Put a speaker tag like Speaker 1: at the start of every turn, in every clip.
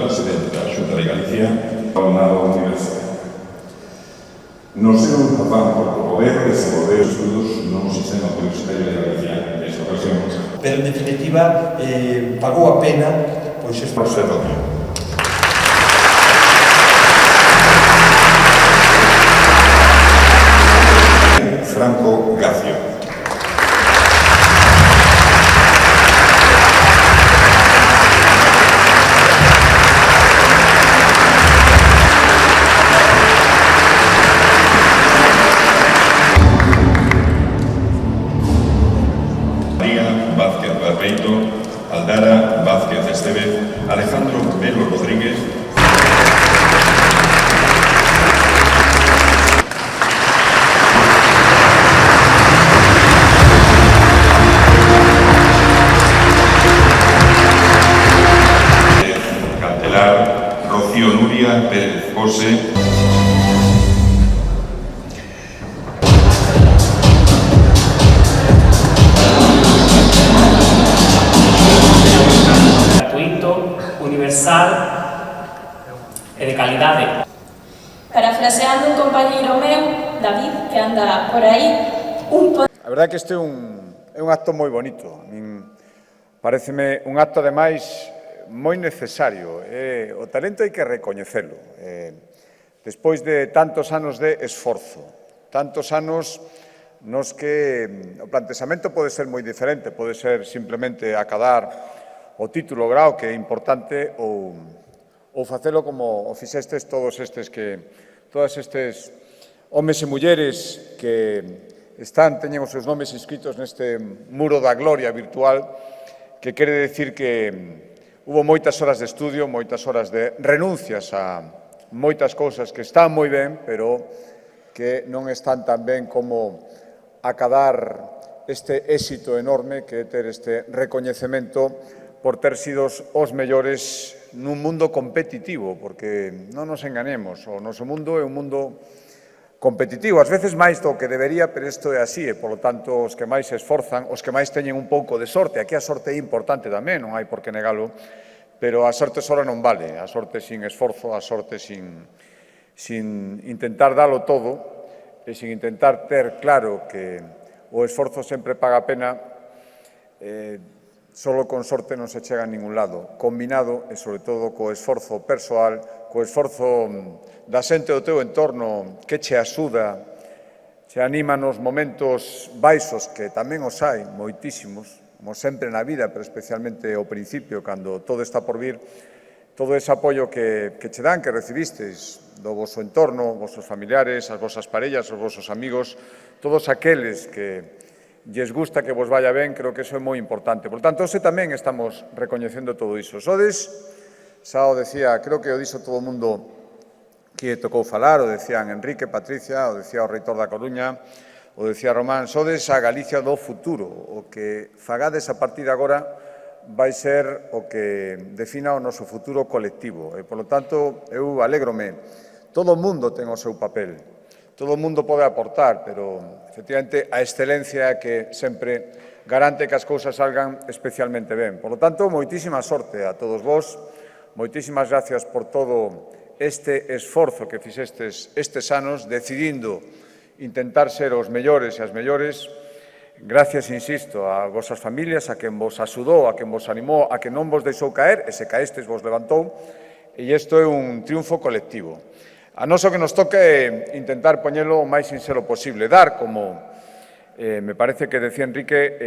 Speaker 1: Presidente da Xunta de Galicia, alumnado universal. No seu afán por promover e desenvolver os estudos no sistema universitario de Galicia nesta ocasión.
Speaker 2: Pero, en definitiva, pagou a pena, pois, esta
Speaker 1: observación. Franco Gacio. Vázquez Barbeito, Aldara Vázquez Estevez, Alejandro Melo Rodríguez, Cantelar, Rocío Nuria Pérez José,
Speaker 3: universal e de calidade.
Speaker 4: Parafraseando un compañeiro meu, David, que anda por aí,
Speaker 5: A verdade é que este é un acto moi bonito. Pareceme un acto, ademais, moi necesario. O talento hai que recoñecelo. Despois de tantos anos de esforzo, tantos anos nos que o plantexamento pode ser moi diferente, pode ser simplemente acadar o título, o grao, que é importante, ou facelo como o fixestes todos estes homes e mulleres que teñen os seus nomes inscritos neste muro da gloria virtual, que quere decir que hubo moitas horas de estudio, moitas horas de renuncias a moitas cousas que están moi ben, pero que non están tan ben como acadar este éxito enorme que é ter este recoñecemento por ter sido os mellores nun mundo competitivo, porque non nos enganemos, o noso mundo é un mundo competitivo, ás veces máis do que debería, pero isto é así, e, polo tanto, os que máis se esforzan, os que máis teñen un pouco de sorte, aquí a sorte é importante tamén, non hai por que negalo, pero a sorte sola non vale, a sorte sin esforzo, a sorte sin intentar dalo todo, e sin intentar ter claro que o esforzo sempre paga a pena, solo con sorte non se chega a ningún lado, combinado e, sobre todo, co esforzo persoal, co esforzo da xente do teu entorno que che axuda, che anima nos momentos baixos, que tamén os hai, moitísimos, como sempre na vida, pero especialmente ao principio, cando todo está por vir, todo ese apoio que che dan, que recibistes do vosso entorno, os vosos familiares, as vosas parellas, os vosos amigos, todos aqueles que lles gusta que vos vaya ben, creo que iso é moi importante. Por tanto, hoxe tamén estamos recoñecendo todo iso. Sodes, xa o decía, creo que o dixo todo o mundo que tocou falar, o decían Enrique, Patricia, o decía o reitor da Coruña, o decía Román, sodes a Galicia do futuro. O que fagades a partir de agora vai ser o que defina o noso futuro colectivo. E, polo tanto, eu alégrome. Todo o mundo ten o seu papel. Todo o mundo pode aportar, pero, efectivamente, a excelencia é que sempre garante que as cousas salgan especialmente ben. Por lo tanto, moitísima sorte a todos vós, moitísimas gracias por todo este esforzo que fixestes estes anos, decidindo intentar ser os mellores e as mellores. Gracias, insisto, a vosas familias, a quen vos axudou, a quen vos animou, a quen non vos deixou caer, e se caestes vos levantou, e isto é un triunfo colectivo. A nós o que nos toca é intentar poñelo o máis sincero posible, dar, como me parece que decía Enrique,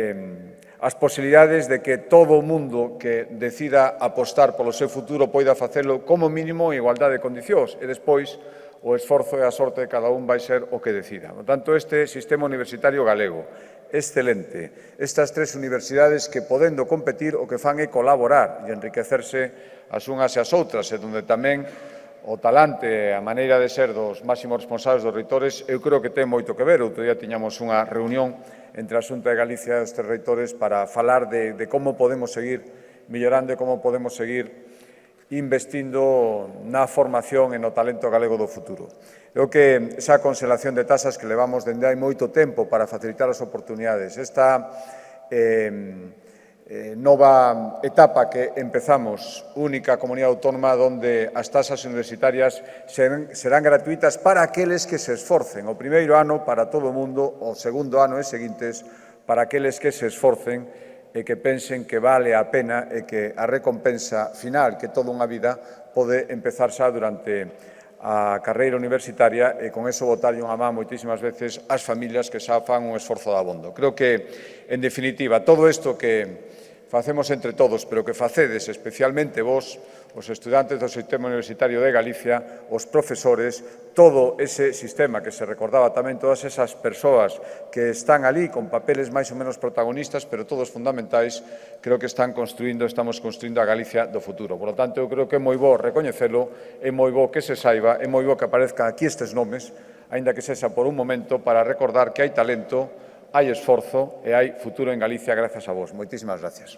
Speaker 5: as posibilidades de que todo o mundo que decida apostar polo seu futuro poida facelo como mínimo en igualdade de condicións e despois o esforzo e a sorte de cada un vai ser o que decida. Por tanto, este sistema universitario galego, excelente, estas tres universidades que podendo competir o que fan é colaborar e enriquecerse as unhas e as outras, e onde tamén o talante, a maneira de ser dos máximos responsables dos reitores, eu creo que ten moito que ver. Outro día tiñamos unha reunión entre a Xunta de Galicia e os reitores para falar de como podemos seguir mellorando e como podemos seguir investindo na formación e no talento galego do futuro. Creo que esa constelación de tasas que levamos dende hai moito tempo para facilitar as oportunidades, esta nova etapa que empezamos, única comunidade autónoma onde as tasas universitarias serán gratuitas para aqueles que se esforcen. O primeiro ano para todo o mundo, o segundo ano e seguintes para aqueles que se esforcen e que pensen que vale a pena e que a recompensa final, que toda unha vida pode empezar xa durante a carreira universitaria e con eso botarlle unha man moitísimas veces ás familias que xa fan un esforzo dabondo. Creo que, en definitiva, todo isto que facemos entre todos, pero que facedes especialmente vos, os estudantes do sistema universitario de Galicia, os profesores, todo ese sistema que se recordaba tamén, todas esas persoas que están ali con papeles máis ou menos protagonistas, pero todos fundamentais, creo que estamos construindo a Galicia do futuro. Por lo tanto, eu creo que é moi bo recoñecelo, é moi bo que se saiba, é moi bo que aparezcan aquí estes nomes, aínda que sexa por un momento, para recordar que hai talento, hai esforzo e hai futuro en Galicia grazas a vos. Moitísimas gracias.